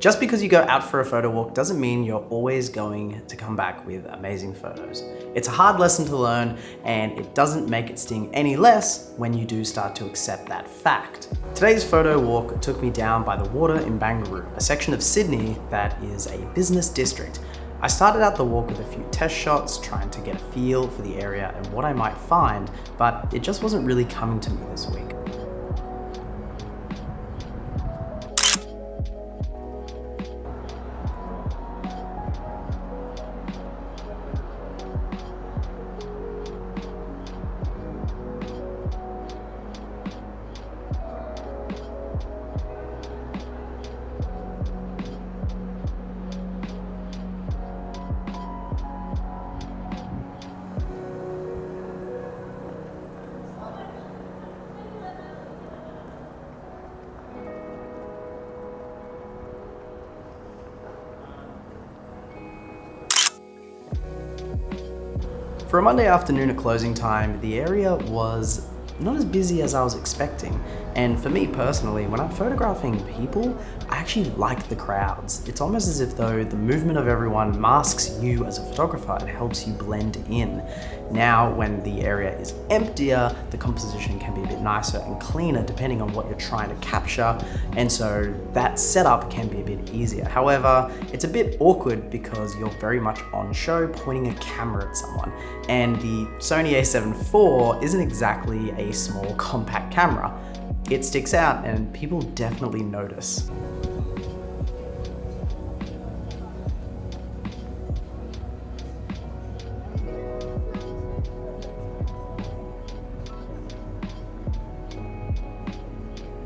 Just because you go out for a photo walk doesn't mean you're always going to come back with amazing photos. It's a hard lesson to learn, and it doesn't make it sting any less when you do start to accept that fact. Today's photo walk took me down by the water in Banger, a section of Sydney that is a business district. I started out the walk with a few test shots, trying to get a feel for the area and what I might find, but it just wasn't really coming to me this week. For a Monday afternoon at closing time, the area was not as busy as I was expecting. And for me personally, when I'm photographing people, I actually like the crowds. It's almost as if though the movement of everyone masks you as a photographer and helps you blend in. Now, when the area is emptier, the composition can be a bit nicer and cleaner depending on what you're trying to capture. And so that setup can be a bit easier. However, it's a bit awkward because you're very much on show pointing a camera at someone. And the Sony A7 IV isn't exactly a small compact camera. It sticks out and people definitely notice.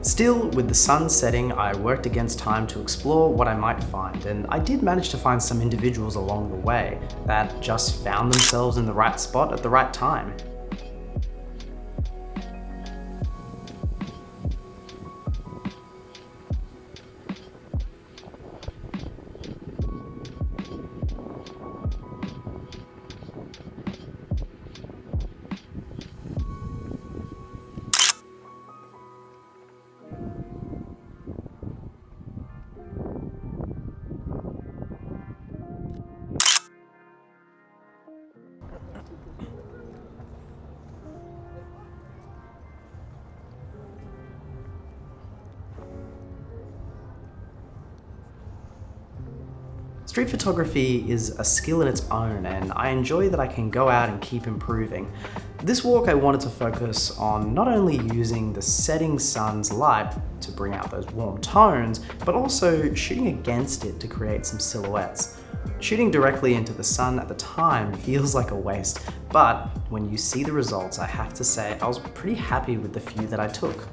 Still, with the sun setting, I worked against time to explore what I might find, and I did manage to find some individuals along the way that just found themselves in the right spot at the right time. Street photography is a skill in its own, and I enjoy that I can go out and keep improving. This walk I wanted to focus on not only using the setting sun's light to bring out those warm tones, but also shooting against it to create some silhouettes. Shooting directly into the sun at the time feels like a waste, but when you see the results, I have to say I was pretty happy with the few that I took.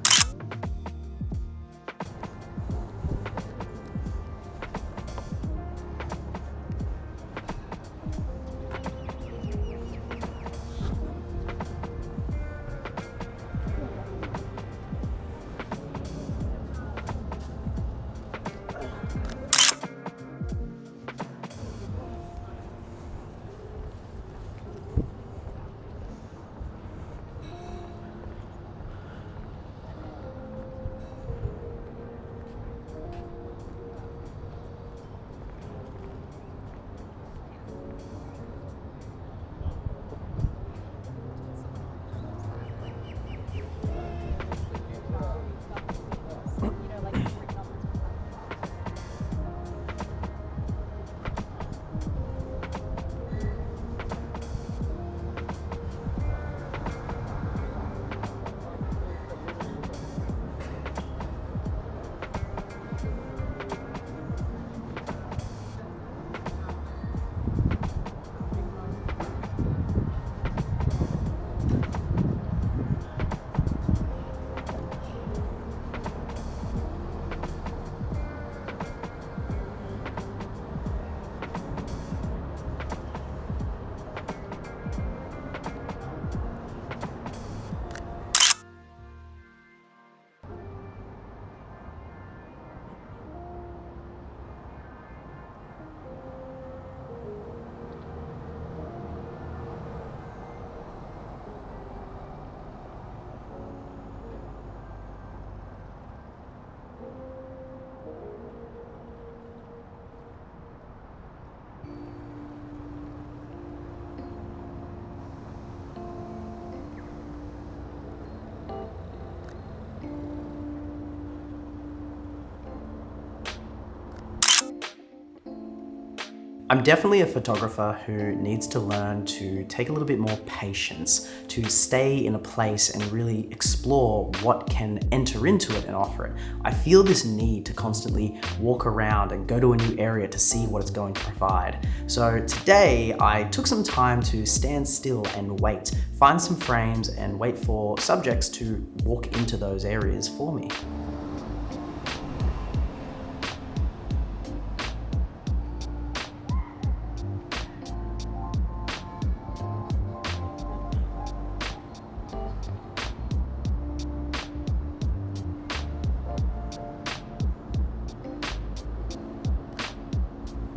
I'm definitely a photographer who needs to learn to take a little bit more patience, to stay in a place and really explore what can enter into it and offer it. I feel this need to constantly walk around and go to a new area to see what it's going to provide. So today I took some time to stand still and wait, find some frames and wait for subjects to walk into those areas for me.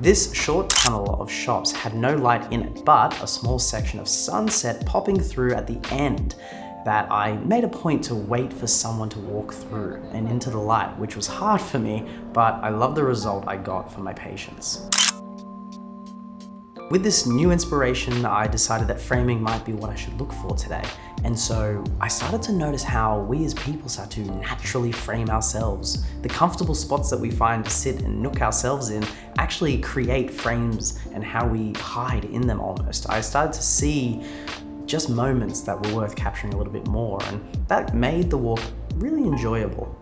This short tunnel of shops had no light in it, but a small section of sunset popping through at the end that I made a point to wait for someone to walk through and into the light, which was hard for me, but I love the result I got from my patience. With this new inspiration, I decided that framing might be what I should look for today. And so I started to notice how we as people start to naturally frame ourselves. The comfortable spots that we find to sit and nook ourselves in actually create frames and how we hide in them almost. I started to see just moments that were worth capturing a little bit more, and that made the walk really enjoyable.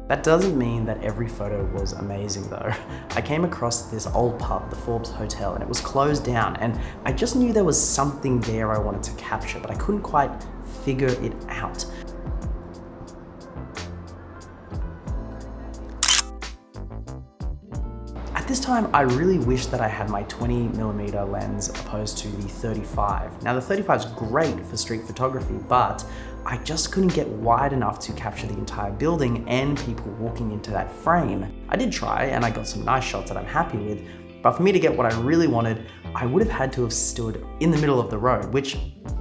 That doesn't mean that every photo was amazing though. I came across this old pub, the Forbes Hotel, and it was closed down, and I just knew there was something there I wanted to capture, but I couldn't quite figure it out. At this time, I really wish that I had my 20mm lens opposed to the 35. Now the 35 is great for street photography, but I just couldn't get wide enough to capture the entire building and people walking into that frame. I did try and I got some nice shots that I'm happy with, but for me to get what I really wanted, I would have had to have stood in the middle of the road, which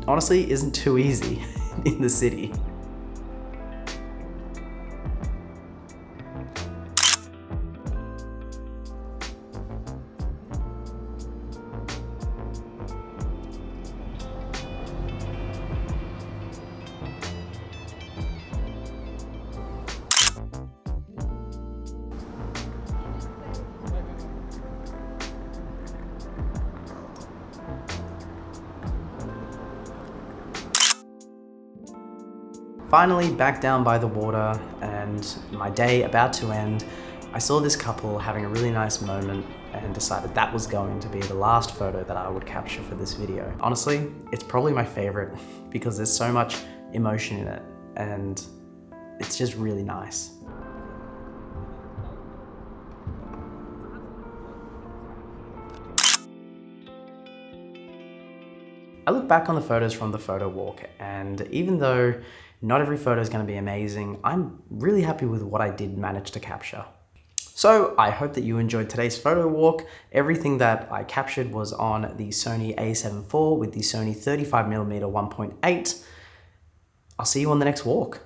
honestly isn't too easy in the city. Finally, back down by the water and my day about to end, I saw this couple having a really nice moment and decided that was going to be the last photo that I would capture for this video. Honestly, it's probably my favorite because there's so much emotion in it and it's just really nice. I look back on the photos from the photo walk, and even though not every photo is going to be amazing, I'm really happy with what I did manage to capture. So I hope that you enjoyed today's photo walk. Everything that I captured was on the Sony A7 IV with the Sony 35mm 1.8. I'll see you on the next walk.